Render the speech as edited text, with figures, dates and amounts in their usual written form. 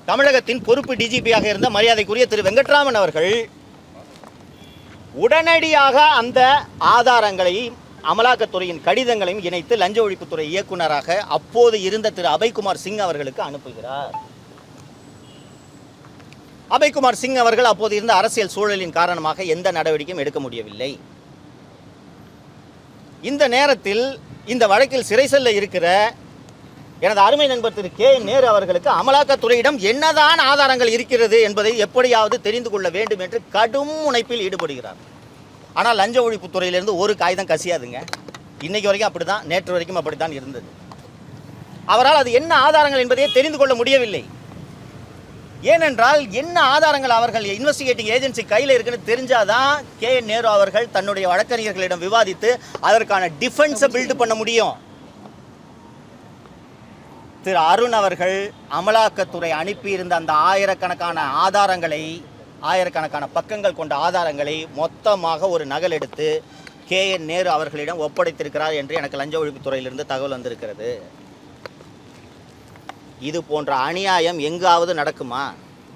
தமிழகத்தின் பொறுப்பு டிஜிபியாக இருந்த மரியாதைக்குரிய திரு வெங்கட்ராமன் அவர்கள் உடனடியாக அந்த ஆதாரங்களை அமலாக்கத்துறையின் கடிதங்களையும் இணைத்து லஞ்ச ஒழிப்புத்துறை இயக்குநராக அப்போது இருந்த திரு அபய்குமார் சிங் அவர்களுக்கு அனுப்புகிறார். அபய்குமார் சிங் அவர்கள் அப்போது இருந்த அரசியல் சூழலின் காரணமாக எந்த நடவடிக்கையும் எடுக்க முடியவில்லை. இந்த நேரத்தில் இந்த வழக்கில் சிறை செல்ல இருக்கிற எனது அருமை நண்பர் திரு கே நேரு அவர்களுக்கு அமலாக்கத்துறையிடம் என்னதான் ஆதாரங்கள் இருக்கிறது என்பதை எப்படியாவது தெரிந்து கொள்ள வேண்டும் என்று கடும் முனைப்பில் ஈடுபடுகிறார். ஆனால் லஞ்ச ஒழிப்புத்துறையிலிருந்து ஒரு காகிதம் கசியாதுங்க. இன்னைக்கு வரைக்கும் அப்படிதான், நேற்று வரைக்கும் அப்படித்தான் இருந்தது. அவரால் அது என்ன ஆதாரங்கள் என்பதையே தெரிந்து கொள்ள முடியவில்லை. ஏனென்றால் என்ன ஆதாரங்கள் அவர்கள் இன்வெஸ்டிகேட்டிங் ஏஜென்சி கையில் இருக்குன்னு தெரிஞ்சாதான் கே நேரு அவர்கள் தன்னுடைய வழக்கறிஞர்களிடம் விவாதித்து அதற்கான டிஃபென்ஸை பில்டு பண்ண முடியும். திரு அருண் அவர்கள் அமலாக்கத்துறை அனுப்பியிருந்த அந்த ஆயிரக்கணக்கான பக்கங்கள் கொண்ட ஆதாரங்களை மொத்தமாக ஒரு நகல் எடுத்து கே நேரு அவர்களிடம் ஒப்படைத்திருக்கிறார் என்று எனக்கு லஞ்ச ஒழிப்புத்துறையிலிருந்து தகவல் வந்திருக்கிறது. இது போன்ற அநியாயம் எங்காவது நடக்குமா?